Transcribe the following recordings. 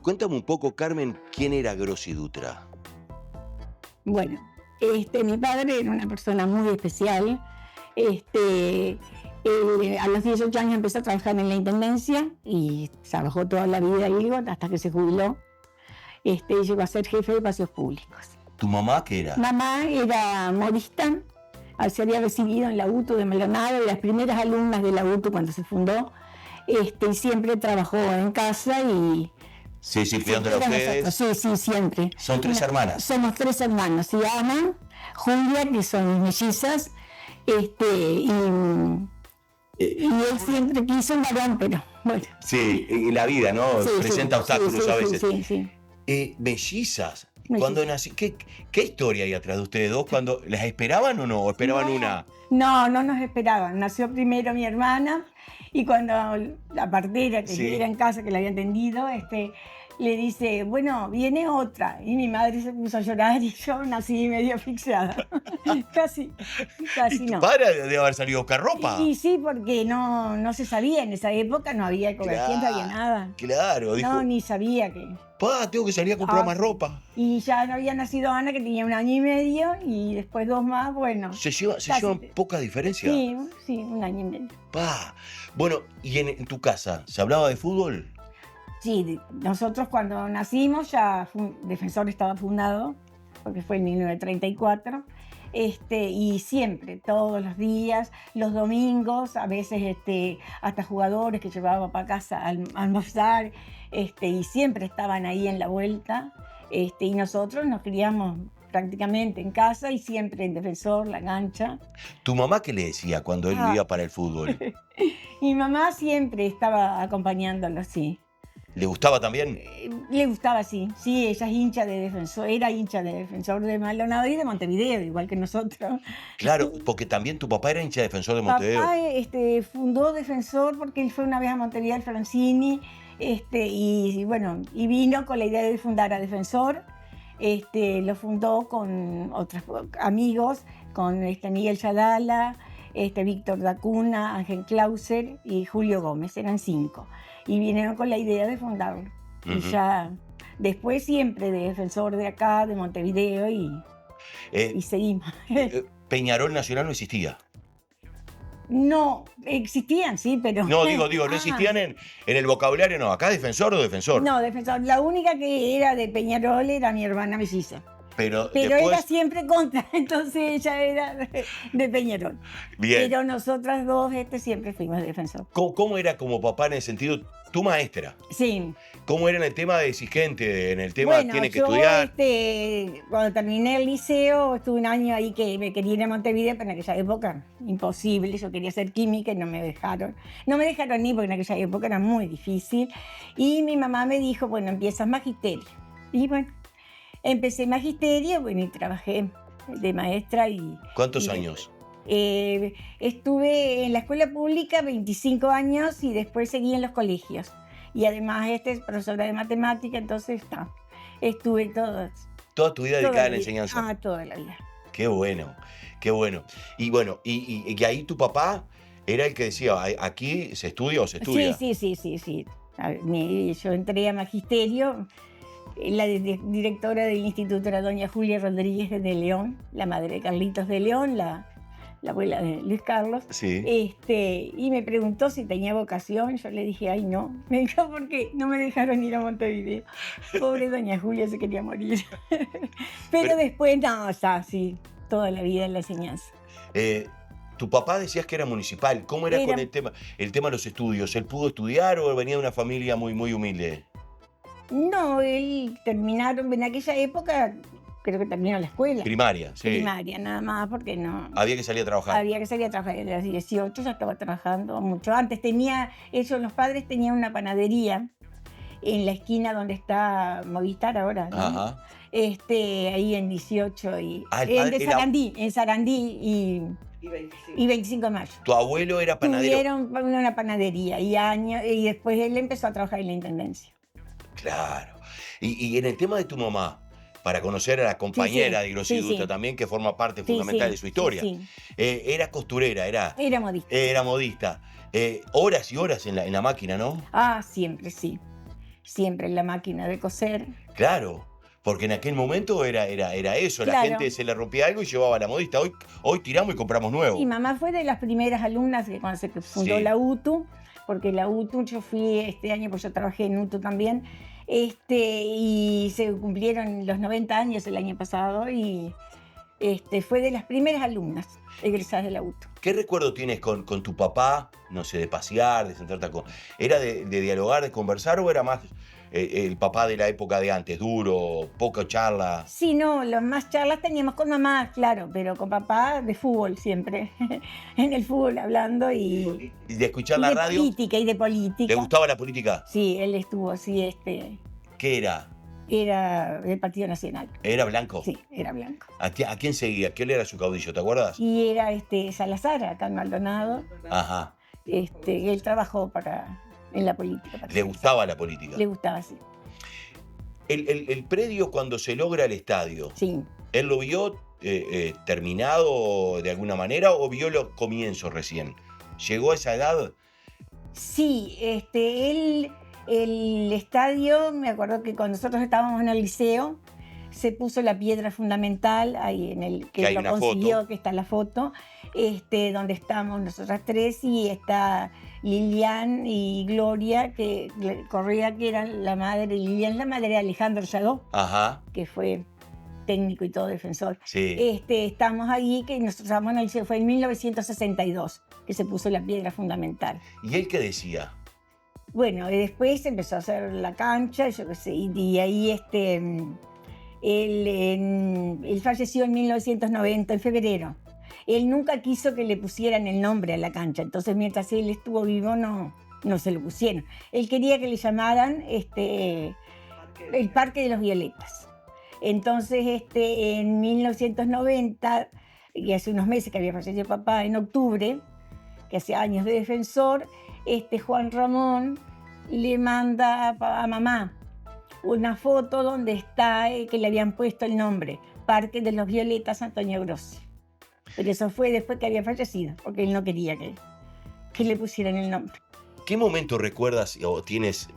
Cuéntame un poco, Carmen, ¿quién era Grossi Dutra? Bueno, mi padre era una persona muy especial. A los 18 años empezó a trabajar en la intendencia y trabajó toda la vida ahí hasta que se jubiló. Y llegó a ser jefe de paseos públicos. ¿Tu mamá qué era? Mamá era modista, se había recibido en la UTU de Maldonado, de las primeras alumnas de la UTU cuando se fundó. Y siempre trabajó en casa y... Sí, cuidándola a ustedes. Sí, siempre. ¿Son 3 hermanas? Somos 3 hermanas, y Ana, Julia, que son mellizas, y él siempre quiso un varón, pero bueno. Sí, y la vida, ¿no? Presenta obstáculos a veces. Sí. Mellizas. Cuando nací, ¿qué historia hay atrás de ustedes dos? ¿Cuando las esperaban o no? ¿O esperaban una? No nos esperaban. Nació primero mi hermana y cuando la partera que era en casa, que la había atendido, le dice, bueno, viene otra. Y mi madre se puso a llorar y yo nací medio asfixiada. casi ¿Y no. tu padre debe haber salido a buscar ropa? Y sí, porque no se sabía. En esa época no había ecografía, no había nada. Claro, dijo. No, ni sabía que... Tengo que salir a comprar más ropa. Y ya no había nacido Ana, que tenía 1 año y medio, y después 2 más, bueno. ¿Se llevan poca diferencia? Sí, 1 año y medio. Bueno, ¿y en tu casa se hablaba de fútbol? Sí, nosotros cuando nacimos ya Defensor estaba fundado, porque fue en 1934. Y siempre, todos los días, los domingos, a veces hasta jugadores que llevaba para casa a almorzar, y siempre estaban ahí en la vuelta, y nosotros nos criamos prácticamente en casa y siempre en Defensor, la cancha. ¿Tu mamá qué le decía cuando él iba para el fútbol? Mi mamá siempre estaba acompañándolo, sí. ¿Le gustaba también? Le gustaba, sí. Sí, ella es hincha de Defensor, era hincha de Defensor de Maldonado y de Montevideo, igual que nosotros. Claro, porque también tu papá era hincha de Defensor de Montevideo. Papá fundó Defensor porque él fue una vez a Montevideo al Francini, y vino con la idea de fundar a Defensor. Lo fundó con otros amigos, con Miguel Yadala, Víctor Dacuna, Ángel Clauser y Julio Gómez, eran 5. Y vinieron con la idea de fundarlo. Y ya después siempre de Defensor de acá, de Montevideo, y seguimos. ¿Peñarol Nacional no existía? No, existían, sí, pero... No, digo, no existían en el vocabulario, no. ¿Acá Defensor o Defensor? No, Defensor. La única que era de Peñarol era mi hermana melliza. Pero después... era siempre contra, entonces ella era de Peñarol. Bien. Pero nosotras dos siempre fuimos de Defensor. ¿Cómo era como papá en el sentido, tu maestra? Sí. ¿Cómo era en el tema de exigente, en el tema tiene que estudiar? Cuando terminé el liceo, estuve 1 año ahí que me quería ir a Montevideo, pero en aquella época imposible, yo quería hacer química y no me dejaron. No me dejaron ni porque en aquella época era muy difícil. Y mi mamá me dijo, bueno, empiezas magisterio. Y bueno, empecé magisterio, y trabajé de maestra. ¿Cuántos años? Estuve en la escuela pública 25 años y después seguí en los colegios. Y además es profesora de matemática, entonces estuve toda tu vida dedicada a la enseñanza. Toda la vida. Qué bueno, qué bueno. Y bueno, y ahí tu papá era el que decía, ¿aquí se estudia o se estudia? Sí. Yo entré a magisterio. La directora del instituto era doña Julia Rodríguez de León, la madre de Carlitos de León, la abuela de Luis Carlos. Sí. Y me preguntó si tenía vocación. Yo le dije, ay, no. Me dijo, ¿por qué? No me dejaron ir a Montevideo. Pobre doña Julia, se quería morir. Pero después, sí, toda la vida en la enseñanza. Tu papá decías que era municipal. ¿Cómo era con el tema de los estudios? ¿Él pudo estudiar o venía de una familia muy, muy humilde? No, él terminaron en aquella época, creo que terminó la escuela. Primaria, sí. Primaria, nada más, porque no... Había que salir a trabajar. Había que salir a trabajar. A los 18 ya estaba trabajando mucho. Antes los padres tenían una panadería en la esquina donde está Movistar ahora, ¿no? Ajá. Ahí en 18 y... en Sarandí y 25 de mayo. ¿Tu abuelo era panadero? Tuvieron una panadería y después él empezó a trabajar en la intendencia. Claro. Y en el tema de tu mamá, para conocer a la compañera de Grossi Dutra también, que forma parte fundamental de su historia. Era costurera, era modista. Horas y horas en la máquina, ¿no? Siempre, sí. siempre la máquina de coser. Claro, porque en aquel momento era eso, la Claro. gente se le rompía algo y llevaba a la modista. Hoy tiramos y compramos nuevo. Y mamá fue de las primeras alumnas que cuando se fundó Sí. la UTU, porque la UTU, yo fui este año, pues yo trabajé en UTU también, y se cumplieron los 90 años el año pasado, y fue de las primeras alumnas egresadas de la UTU. ¿Qué recuerdo tienes con tu papá? No sé, de pasear, de sentarte con... ¿Era de dialogar, de conversar o era más el papá de la época de antes, duro, poca charla? Sí, no, las más charlas teníamos con mamá, claro, pero con papá de fútbol siempre, en el fútbol hablando ¿Y de escuchar y la de radio? política, y de política. ¿Le gustaba la política? Sí, él estuvo así, ¿Qué era? era del Partido Nacional. ¿Era blanco? Sí, era blanco. ¿A quién seguía? ¿Quién era su caudillo? ¿Te acuerdas? Y era Salazar, acá en Maldonado. Ajá. Él trabajó en la política. ¿Le gustaba la política? Le gustaba, sí. El predio cuando se logra el estadio, Sí. ¿él lo vio terminado de alguna manera o vio los comienzos recién? ¿Llegó a esa edad? Sí, el estadio, me acuerdo que cuando nosotros estábamos en el liceo, se puso la piedra fundamental ahí en el Que hay lo una consiguió, foto. que está la foto, donde estamos nosotras tres, y está Lilian y Gloria, Correa, que era la madre, Lilian la madre de Alejandro Lladó, Ajá, que fue técnico y todo defensor. sí. Estamos ahí, que nosotros estábamos en el liceo, fue en 1962 que se puso la piedra fundamental. ¿Y él qué decía? Bueno, y después empezó a hacer la cancha, yo qué sé, y ahí él falleció en 1990, en febrero. Él nunca quiso que le pusieran el nombre a la cancha, entonces mientras él estuvo vivo no se lo pusieron. Él quería que le llamaran el Parque de los Violetas. Entonces, en 1990, y hace unos meses que había fallecido papá, en octubre, que hace años de defensor, Juan Ramón le manda a mamá una foto donde está que le habían puesto el nombre, Parque de los Violetas Antonio Grossi. Pero eso fue después que había fallecido, porque él no quería que le pusieran el nombre. ¿Qué momento recuerdas o tienes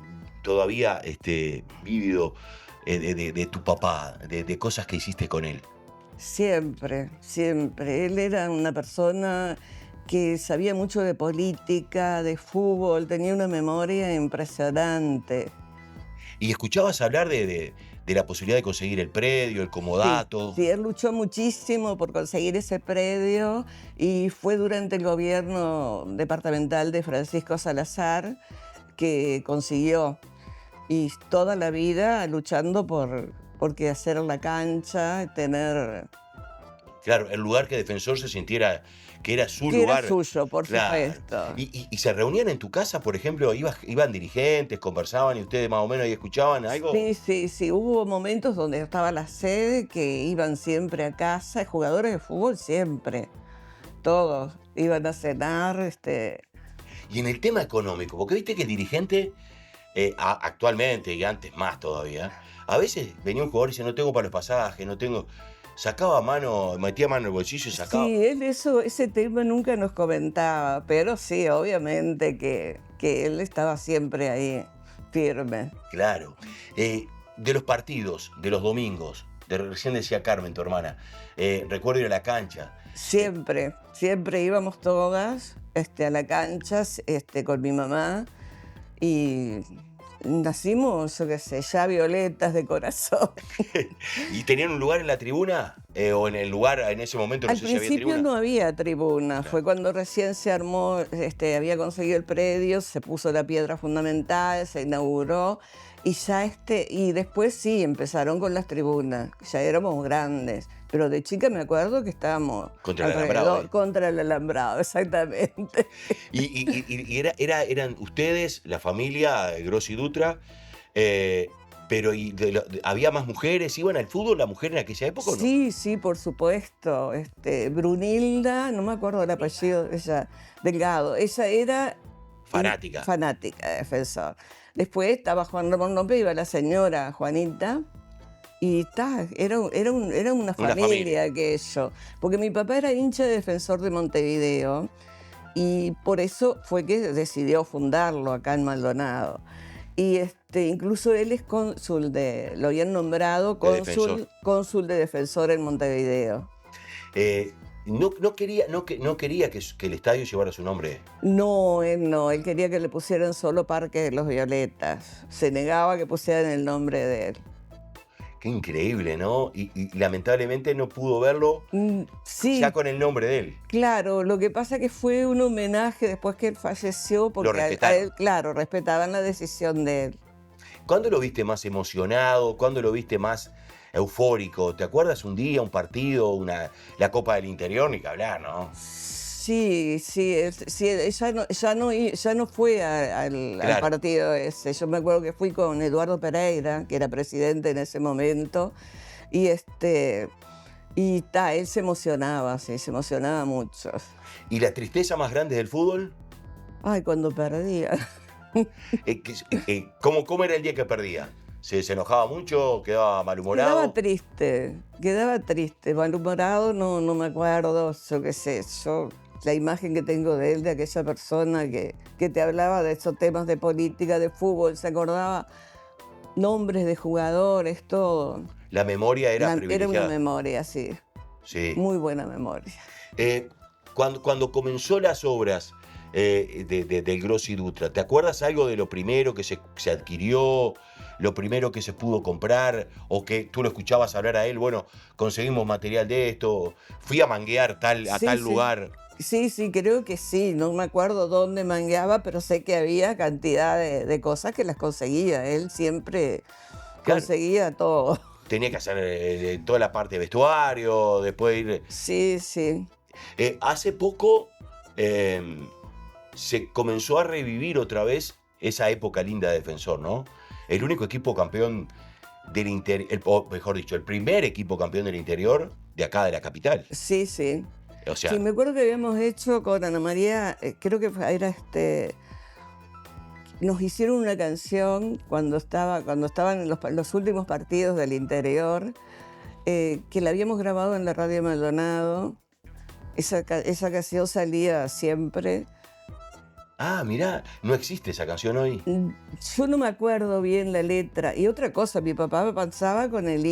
todavía vívido de tu papá, de cosas que hiciste con él? Siempre, siempre. Él era una persona que sabía mucho de política, de fútbol, tenía una memoria impresionante. ¿Y escuchabas hablar de la posibilidad de conseguir el predio, el comodato? Sí, él luchó muchísimo por conseguir ese predio y fue durante el gobierno departamental de Francisco Salazar que consiguió. Y toda la vida luchando porque hacer la cancha, tener... Claro, el lugar que Defensor se sintiera que era su que lugar. era suyo, por Claro. supuesto. ¿Y se reunían en tu casa, por ejemplo? ¿Iban dirigentes, conversaban y ustedes más o menos ahí escuchaban algo? Sí. Hubo momentos donde estaba la sede que iban siempre a casa, jugadores de fútbol siempre. Todos iban a cenar. Y en el tema económico, porque viste que el dirigente, actualmente y antes más todavía, a veces venía un jugador y decía, no tengo para los pasajes, no tengo... Sacaba mano, metía mano en el bolsillo y sacaba. Sí, él ese tema nunca nos comentaba, pero sí, obviamente que él estaba siempre ahí, firme. Claro. De los partidos, de los domingos, recién decía Carmen, tu hermana, recuerdo ir a la cancha. Siempre íbamos todas a la cancha con mi mamá y nacimos, yo qué sé, ya violetas de corazón. ¿Y tenían un lugar en la tribuna? ¿O en el lugar, en ese momento, no Al sé si había principio tribuna? no había tribuna, Claro. fue cuando recién se armó, había conseguido el predio, se puso la piedra fundamental, se inauguró y ya y después sí, empezaron con las tribunas, ya éramos grandes, pero de chica me acuerdo que estábamos Contra el alambrado, ¿eh? contra el alambrado, exactamente. Y eran ustedes, la familia Grossi Dutra, pero ¿había más mujeres? ¿Iban al fútbol la mujer en aquella época o no? Sí, por supuesto. Brunilda, no me acuerdo el apellido de ella, Delgado. Ella era... Fanática. Fanática de Defensor. Después estaba Juan Ramón López, iba la señora Juanita. Y era una familia aquello. Porque mi papá era hincha de Defensor de Montevideo. Y por eso fue que decidió fundarlo acá en Maldonado. Y Incluso él es cónsul lo habían nombrado De Defensor. cónsul de Defensor en Montevideo. No quería que el estadio llevara su nombre. No, él quería que le pusieran solo Parque de los Violetas. Se negaba a que pusieran el nombre de él. Qué increíble, ¿no? Y lamentablemente no pudo verlo Sí, ya con el nombre de él. claro, lo que pasa que fue un homenaje después que él falleció, porque a respetaron. él, claro, respetaban la decisión de él. ¿Cuándo lo viste más emocionado? ¿Cuándo lo viste más eufórico? ¿Te acuerdas un día, un partido, la Copa del Interior? Ni que hablar, ¿no? Sí, ya no fue al Claro. partido ese. Yo me acuerdo que fui con Eduardo Pereira, que era presidente en ese momento, y él se emocionaba, sí, se emocionaba mucho. ¿Y la tristeza más grande del fútbol? Ay, cuando perdía. ¿Cómo era el día que perdía? ¿Se enojaba mucho? ¿Quedaba malhumorado? Quedaba triste, malhumorado, no me acuerdo, yo qué sé, la imagen que tengo de él, de aquella persona que te hablaba de esos temas de política, de fútbol, se acordaba nombres de jugadores, todo. La memoria era Era privilegiada. una memoria, sí, Sí. muy buena memoria. Cuando comenzó las obras del Grossi Dutra, ¿te acuerdas algo de lo primero que se adquirió, lo primero que se pudo comprar, o que tú lo escuchabas hablar a él? Bueno, conseguimos material de esto, fui a manguear a tal Sí. lugar. Sí, creo que sí, no me acuerdo dónde mangueaba, pero sé que había cantidad de cosas que las conseguía, él siempre Claro. conseguía todo. Tenía que hacer toda la parte de vestuario, después ir... Sí. Hace poco se comenzó a revivir otra vez esa época linda de Defensor, ¿no? El único equipo campeón del interior, o mejor dicho, el primer equipo campeón del interior de acá de la capital. Sí. O sea, Sí, me acuerdo que habíamos hecho con Ana María, creo que era nos hicieron una canción cuando estaban en los últimos partidos del interior, que la habíamos grabado en la Radio Maldonado. Esa canción salía siempre. mirá, no existe esa canción hoy. Yo no me acuerdo bien la letra. Y otra cosa, mi papá me pasaba con el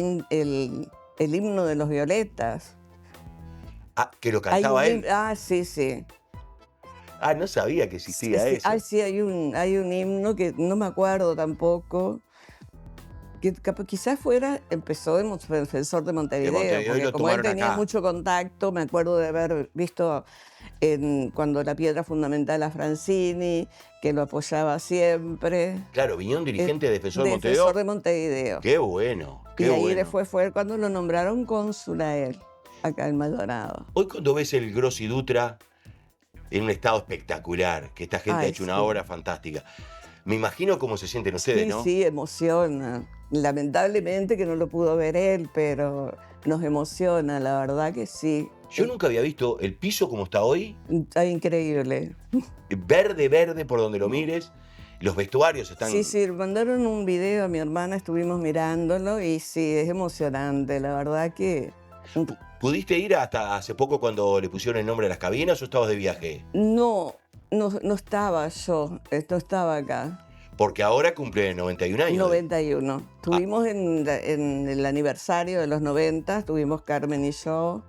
himno de los Violetas. Que lo cantaba él. Sí. No sabía que existía Sí, eso. sí, hay un himno que no me acuerdo tampoco. Que quizás empezó en Defensor de Montevideo, Montevideo, y porque lo como él tomaron tenía acá. mucho contacto, me acuerdo de haber visto cuando la piedra fundamental a Francini, que lo apoyaba siempre. Claro, venía un dirigente de Defensor de Montevideo. Defensor de Montevideo. Qué bueno, qué Y ahí bueno. después fue cuando lo nombraron cónsul a él, acá en Maldonado. Hoy cuando ves el Grossi Dutra en un estado espectacular, que esta gente ha hecho una sí. obra fantástica, me imagino cómo se sienten ustedes, ¿no? Sí, emociona. Lamentablemente que no lo pudo ver él, pero nos emociona, la verdad que sí. Yo nunca había visto el piso como está hoy, Está increíble. verde por donde lo mires, los vestuarios están... Sí, mandaron un video a mi hermana, estuvimos mirándolo y sí, es emocionante, la verdad que... ¿Pudiste ir hasta hace poco cuando le pusieron el nombre a las cabinas o estabas de viaje? No estaba yo, no estaba acá. Porque ahora cumple 91 años. 91. Estuvimos en el aniversario de los 90, estuvimos Carmen y yo,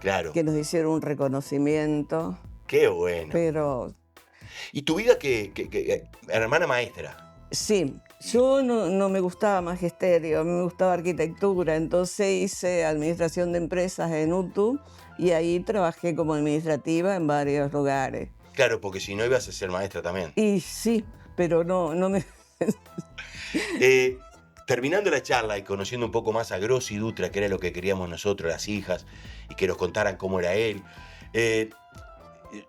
Claro, que nos hicieron un reconocimiento, qué bueno. pero ¿Y tu vida hermana maestra? sí, yo no me gustaba magisterio, a mí me gustaba arquitectura, entonces hice administración de empresas en UTU y ahí trabajé como administrativa en varios lugares. Claro, porque si no ibas a ser maestra también. Y sí, pero no me... Terminando la charla y conociendo un poco más a Grossi Dutra, que era lo que queríamos nosotros, las hijas, y que nos contaran cómo era él,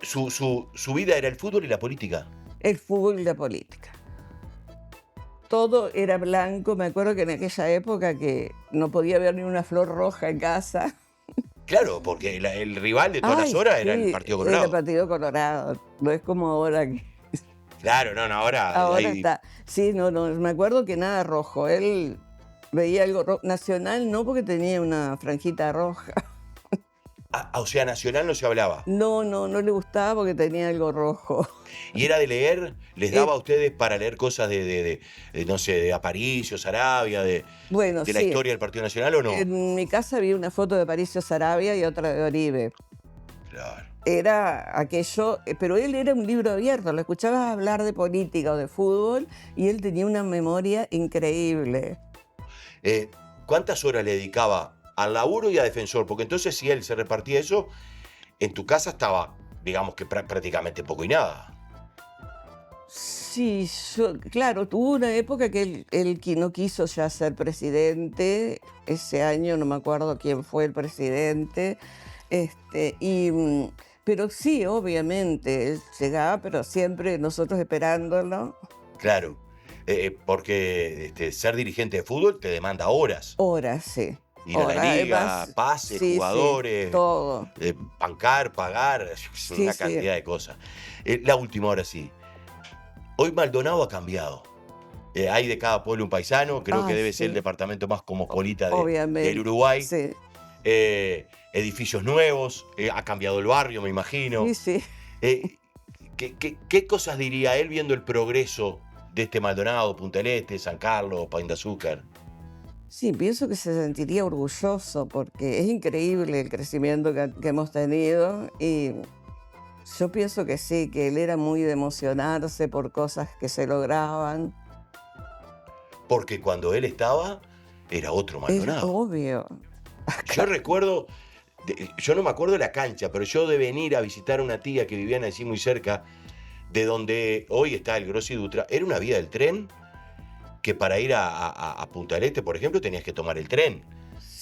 su vida era el fútbol y la política. El fútbol y la política. Todo era blanco, me acuerdo que en aquella época que no podía haber ni una flor roja en casa. Claro, porque el rival de todas las horas era el Partido Colorado. Era el Partido Colorado, no es como ahora que... Claro, no, ahora... Ahora está. Sí, no, me acuerdo que nada rojo. Él veía algo rojo. Nacional no, porque tenía una franjita roja. O sea, Nacional no se hablaba. No, no le gustaba porque tenía algo rojo. ¿Y era de leer? ¿Les Eh, daba a ustedes para leer cosas no sé, de Aparicio, Saravia, Bueno, de la sí. historia del Partido Nacional o no? En mi casa había una foto de Aparicio Saravia y otra de Oribe. Claro. Era aquello, pero él era un libro abierto, lo escuchabas hablar de política o de fútbol y él tenía una memoria increíble. ¿Cuántas horas le dedicaba al laburo y a Defensor? Porque entonces si él se repartía eso, en tu casa estaba, digamos que prácticamente poco y nada. Sí, claro, tuvo una época que él que no quiso ya ser presidente, ese año no me acuerdo quién fue el presidente, pero sí, obviamente, él llegaba, pero siempre nosotros esperándolo. Claro. Porque ser dirigente de fútbol te demanda horas. Horas, sí. Ir a la Horas, liga, además, pases, sí, jugadores, todo. bancar, pagar, es una Sí. cantidad de cosas. La última hora sí. Hoy Maldonado ha cambiado. Hay de cada pueblo un paisano, creo que debe ser el Sí, departamento más cosmopolita del obviamente. Uruguay. Sí, Edificios nuevos, ha cambiado el barrio, me imagino. sí. Eh, ¿Qué cosas diría él viendo el progreso de este Maldonado, Punta del Este, San Carlos, Pan de Azúcar? Sí, pienso que se sentiría orgulloso porque es increíble el crecimiento que hemos tenido y yo pienso que sí, que él era muy de emocionarse por cosas que se lograban. Porque cuando él estaba, era otro Es Maldonado. obvio. Yo recuerdo, yo no me acuerdo de la cancha, pero yo de venir a visitar a una tía que vivía allí muy cerca, de donde hoy está el Grossi Dutra, era una vía del tren que para ir a Punta del Este, por ejemplo, tenías que tomar el tren.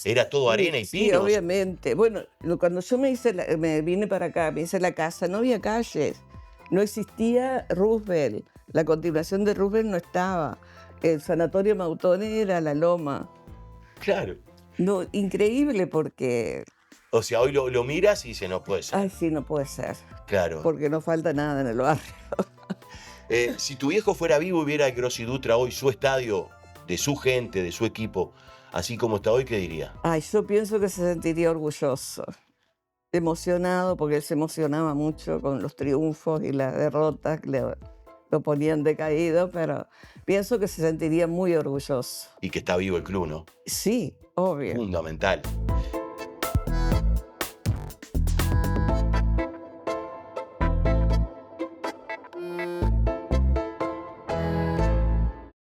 Era todo arena y Sí, pinos. obviamente. Bueno, cuando yo me vine para acá, me hice la casa, no había calles. No existía Roosevelt. La continuación de Roosevelt no estaba. El sanatorio Mautone era la loma. Claro. No, increíble porque, O sea, hoy lo miras y dices, no puede ser. ay, sí, no puede ser. Claro. Porque no falta nada en el barrio. Si tu viejo fuera vivo y viera el Grossi Dutra hoy, su estadio, de su gente, de su equipo, así como está hoy, ¿qué diría? Ay, yo pienso que se sentiría orgulloso, emocionado, porque él se emocionaba mucho con los triunfos y las derrotas que lo ponían decaído, pero pienso que se sentiría muy orgulloso. Y que está vivo el club, ¿no? Sí, obvio. Fundamental.